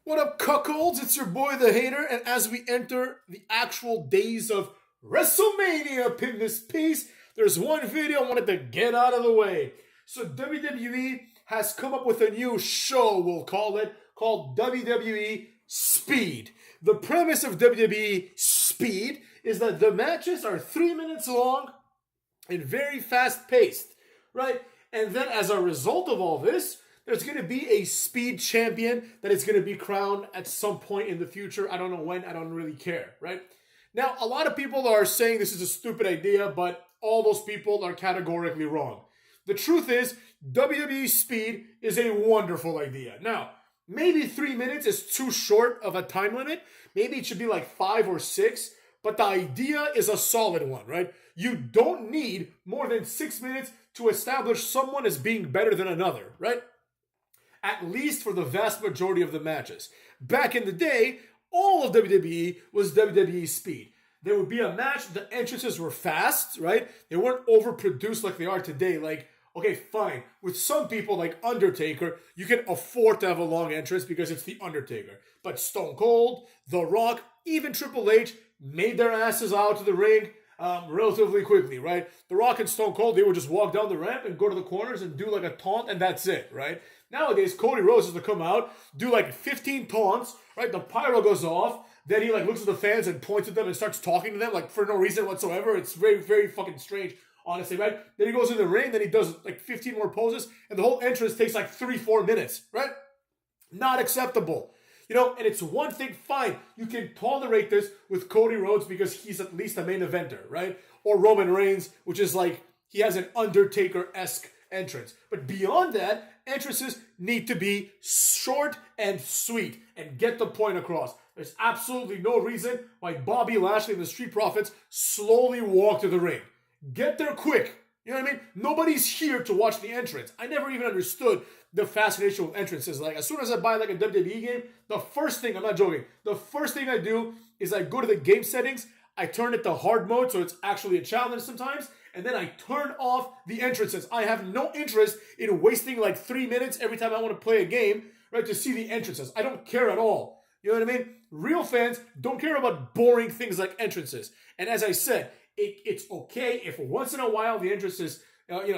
What up, cuckolds? It's your boy, the Hater, and as we enter the actual days of WrestleMania up in this piece, there's one video I wanted to get out of the way. So WWE has come up with a new show, we'll call it, called WWE Speed. The premise of WWE Speed is that the matches are 3 minutes long and very fast-paced, right? And then as a result of all this, there's going to be a Speed champion that is going to be crowned at some point in the future. I don't know when. I don't really care, right? Now, a lot of people are saying this is a stupid idea, but all those people are categorically wrong. The truth is, WWE Speed is a wonderful idea. Now, maybe 3 minutes is too short of a time limit. Maybe it should be like 5 or 6, but the idea is a solid one, right? You don't need more than 6 minutes to establish someone as being better than another, right? At least for the vast majority of the matches. Back in the day, all of WWE was WWE Speed. There would be a match, the entrances were fast, right? They weren't overproduced like they are today. Like, okay, fine. With some people like Undertaker, you can afford to have a long entrance because it's The Undertaker. But Stone Cold, The Rock, even Triple H made their asses out to the ring relatively quickly, right? The Rock and Stone Cold, they would just walk down the ramp and go to the corners and do like a taunt, and that's it, right? Nowadays, Cody Rhodes has to come out, do like 15 taunts, right? The pyro goes off, then he like looks at the fans and points at them and starts talking to them like for no reason whatsoever. It's very, very fucking strange, honestly, right? Then he goes in the ring, then he does like 15 more poses, and the whole entrance takes like 3-4 minutes, right? Not acceptable. You know, and it's one thing, fine, you can tolerate this with Cody Rhodes because he's at least a main eventer, right? Or Roman Reigns, which is like, he has an Undertaker-esque entrance. But beyond that, entrances need to be short and sweet and get the point across. There's absolutely no reason why Bobby Lashley and the Street Profits slowly walk to the ring. Get there quick. You know what I mean? Nobody's here to watch the entrance. I never even understood the fascination with entrances. Like, as soon as I buy like a WWE game, the first thing, I'm not joking, the first thing I do is I go to the game settings, I turn it to hard mode, so it's actually a challenge sometimes, and then I turn off the entrances. I have no interest in wasting like 3 minutes every time I want to play a game, right, to see the entrances. I don't care at all. You know what I mean? Real fans don't care about boring things like entrances. And as I said, it's okay if once in a while the entrances,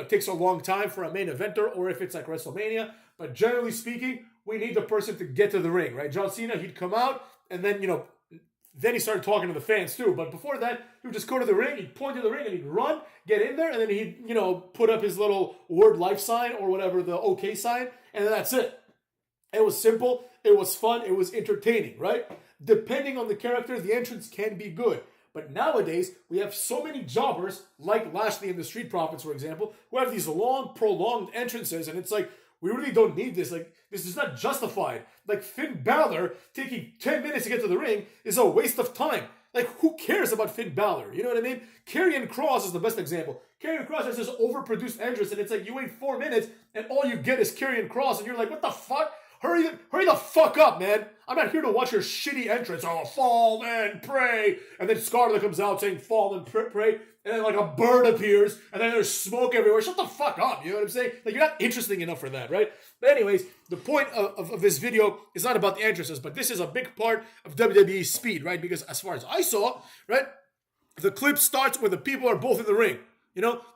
takes a long time for a main eventer, or if it's like WrestleMania. But generally speaking, we need the person to get to the ring, right? John Cena, he'd come out, and then, then he started talking to the fans too. But before that, he would just go to the ring, he'd point to the ring, and he'd run, get in there, and then he'd, put up his little word life sign or whatever, the okay sign, and then that's it. It was simple, it was fun, it was entertaining, right? Depending on the character, the entrance can be good. But nowadays, we have so many jobbers, like Lashley and the Street Profits, for example, who have these long, prolonged entrances, and it's like, we really don't need this. Like, this is not justified. Like, Finn Balor taking 10 minutes to get to the ring is a waste of time. Like, who cares about Finn Balor? You know what I mean? Karrion Kross is the best example. Karrion Kross has this overproduced entrance, and it's like, you wait 4 minutes, and all you get is Karrion Kross, and you're like, what the fuck? Hurry the fuck up, man. I'm not here to watch your shitty entrance. Oh, fall and pray. And then Scarlett comes out saying fall and pray. And then like a bird appears. And then there's smoke everywhere. Shut the fuck up. You know what I'm saying? Like, you're not interesting enough for that, right? But anyways, the point of this video is not about the entrances. But this is a big part of WWE Speed, right? Because as far as I saw, right, the clip starts where the people are both in the ring.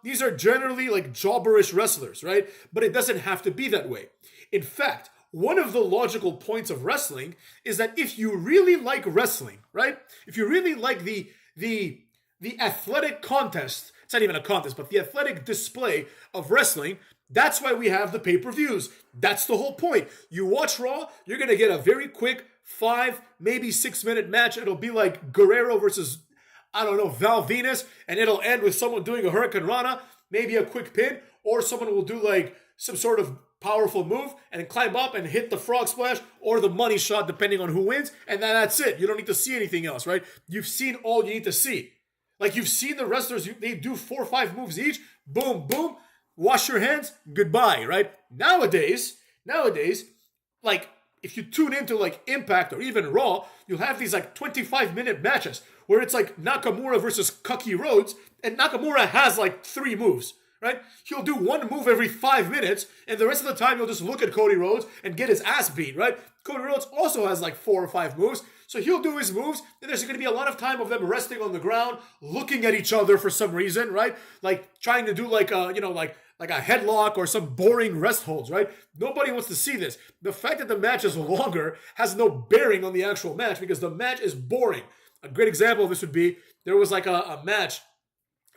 These are generally like jobberish wrestlers, right? But it doesn't have to be that way. In fact, one of the logical points of wrestling is that if you really like wrestling, right? If you really like the athletic contest, it's not even a contest, but the athletic display of wrestling, that's why we have the pay-per-views. That's the whole point. You watch Raw, you're going to get a very quick 5, maybe 6 minute match. It'll be like Guerrero versus, Val Venus, and it'll end with someone doing a Hurricane Rana, maybe a quick pin, or someone will do like some sort of powerful move and climb up and hit the frog splash or the money shot, depending on who wins, and then that's it. You don't need to see anything else, right? You've seen all you need to see. Like, you've seen the wrestlers, they do 4 or 5 moves each, boom, boom, wash your hands, goodbye, right? Nowadays, like, if you tune into like Impact or even Raw, you'll have these like 25-minute matches where it's like Nakamura versus Cookie Rhodes, and Nakamura has like 3 moves, right? He'll do one move every 5 minutes, and the rest of the time he'll just look at Cody Rhodes and get his ass beat, right? Cody Rhodes also has like 4 or 5 moves, so he'll do his moves, and there's going to be a lot of time of them resting on the ground, looking at each other for some reason, right? Like trying to do like a, like a headlock or some boring rest holds, right? Nobody wants to see this. The fact that the match is longer has no bearing on the actual match because the match is boring. A great example of this would be, there was like a match,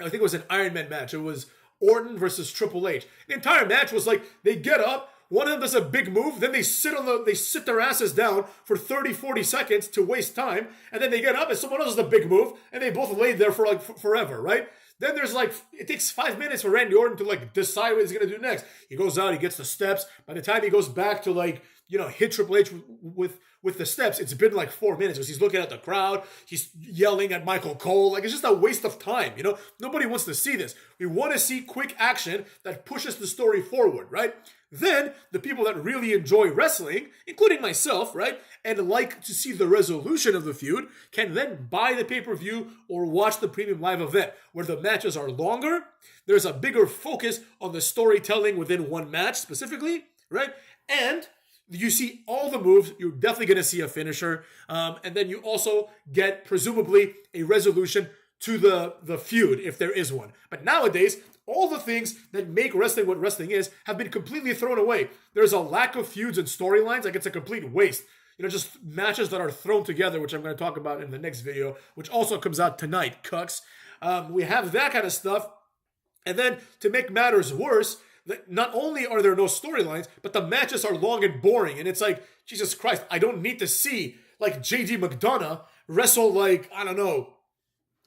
I think it was an Iron Man match. It was Orton versus Triple H. The entire match was like, they get up, one of them does a big move, then they sit their asses down for 30, 40 seconds to waste time, and then they get up and someone else does a big move, and they both laid there for like forever, right? Then there's like, it takes 5 minutes for Randy Orton to like decide what he's gonna do next. He goes out, he gets the steps. By the time he goes back to like, hit Triple H with the steps, it's been like 4 minutes because he's looking at the crowd, he's yelling at Michael Cole. Like, it's just a waste of time, Nobody wants to see this. We want to see quick action that pushes the story forward, right? Then the people that really enjoy wrestling, including myself, right, and like to see the resolution of the feud, can then buy the pay-per-view or watch the premium live event where the matches are longer. There's a bigger focus on the storytelling within one match specifically, right? And you see all the moves. You're definitely going to see a finisher. And then you also get, presumably, a resolution to the feud, if there is one. But nowadays, all the things that make wrestling what wrestling is have been completely thrown away. There's a lack of feuds and storylines. Like, it's a complete waste. Just matches that are thrown together, which I'm going to talk about in the next video, which also comes out tonight, cucks. We have that kind of stuff. And then, to make matters worse, not only are there no storylines, but the matches are long and boring. And it's like, Jesus Christ, I don't need to see, like, JD McDonough wrestle, like, I don't know,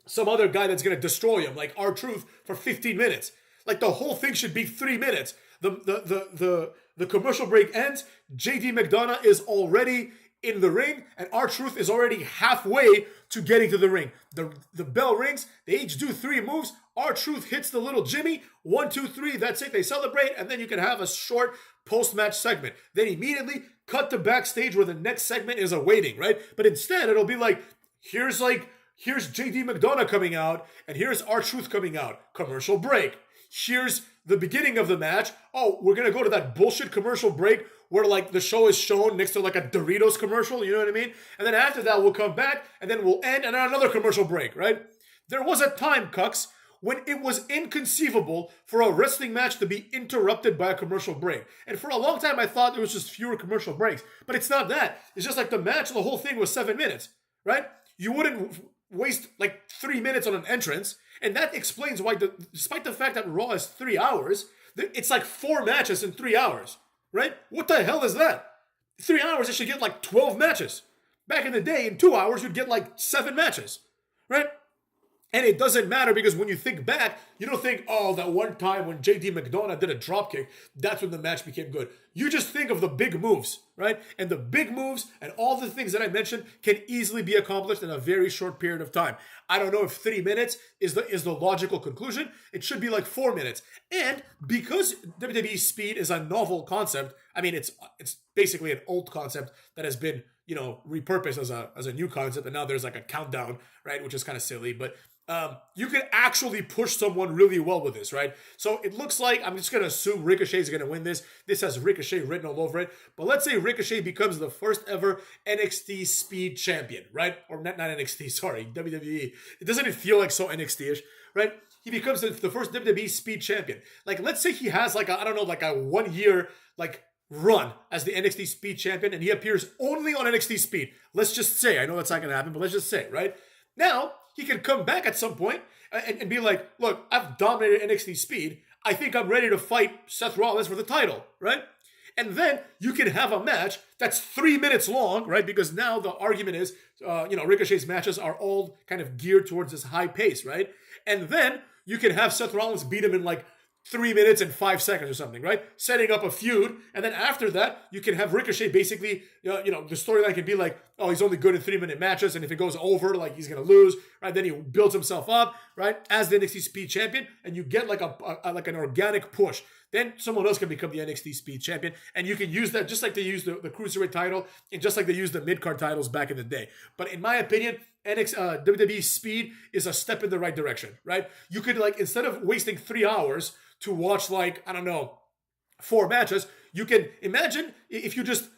some other guy that's going to destroy him, like R-Truth, for 15 minutes. Like, the whole thing should be 3 minutes. The commercial break ends, JD McDonough is already in the ring, and R-Truth is already halfway to getting to the ring. The bell rings, they each do 3 moves, R-Truth hits the little Jimmy, 1, 2, 3, that's it, they celebrate, and then you can have a short post-match segment. Then immediately cut to backstage where the next segment is awaiting, right? But instead, it'll be like, here's JD McDonough coming out, and here's R-Truth coming out. Commercial break. Here's the beginning of the match. Oh, we're gonna go to that bullshit commercial break where like the show is shown next to like a Doritos commercial, you know what I mean? And then after that, we'll come back, and then we'll end, and then another commercial break, right? There was a time, cucks, when it was inconceivable for a wrestling match to be interrupted by a commercial break. And for a long time, I thought there was just fewer commercial breaks. But it's not that. It's just like the match, the whole thing was 7 minutes, right? You wouldn't waste like 3 minutes on an entrance. And that explains why, despite the fact that Raw is 3 hours, it's like 4 matches in 3 hours, right? What the hell is that? 3 hours, it should get like 12 matches. Back in the day, in 2 hours, you'd get like 7 matches, right? And it doesn't matter because when you think back, you don't think, oh, that one time when JD McDonough did a dropkick, that's when the match became good. You just think of the big moves, right? And the big moves and all the things that I mentioned can easily be accomplished in a very short period of time. I don't know if 3 minutes is the logical conclusion. It should be like 4 minutes. And because WWE Speed is a novel concept, I mean, it's basically an old concept that has been, repurposed as a new concept, and now there's like a countdown, right? Which is kind of silly, but you can actually push someone really well with this, right? So it looks like, I'm just going to assume Ricochet is going to win this. This has Ricochet written all over it. But let's say Ricochet becomes the first ever NXT Speed champion, right? Or not NXT, sorry, WWE. Doesn't it feel like so NXT-ish, right? He becomes the first WWE Speed champion. Like, let's say he has like a 1 year, like, run as the NXT Speed champion, and he appears only on NXT Speed. Let's just say, I know that's not going to happen, but let's just say, right? Now, he can come back at some point and be like, look, I've dominated NXT Speed. I think I'm ready to fight Seth Rollins for the title, right? And then you can have a match that's 3 minutes long, right? Because now the argument is, Ricochet's matches are all kind of geared towards this high pace, right? And then you can have Seth Rollins beat him in like 3 minutes and 5 seconds or something, right? Setting up a feud. And then after that, you can have Ricochet basically, the storyline can be like, oh, he's only good in 3-minute matches. And if it goes over, like he's going to lose, right? Then he builds himself up, right? As the NXT Speed champion. And you get like an organic push. then someone else can become the NXT Speed champion. And you can use that just like they used the Cruiserweight title and just like they used the mid-card titles back in the day. But in my opinion, WWE Speed is a step in the right direction, right? You could, like, instead of wasting 3 hours to watch, like, I don't know, 4 matches, you can imagine if you just,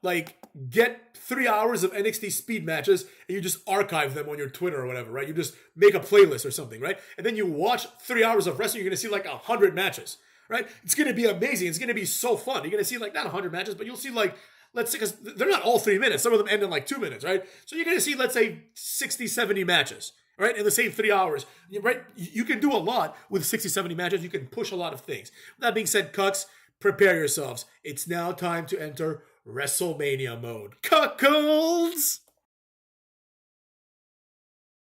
like, get 3 hours of NXT Speed matches and you just archive them on your Twitter or whatever, right? You just make a playlist or something, right? And then you watch 3 hours of wrestling, you're going to see like 100 matches, right? It's going to be amazing. It's going to be so fun. You're going to see like not 100 matches, but you'll see like, let's say, because they're not all 3 minutes. Some of them end in like 2 minutes, right? So you're going to see, let's say, 60, 70 matches, right? In the same 3 hours, right? You can do a lot with 60, 70 matches. You can push a lot of things. That being said, Cucks, prepare yourselves. It's now time to enter WrestleMania mode. Cuckolds!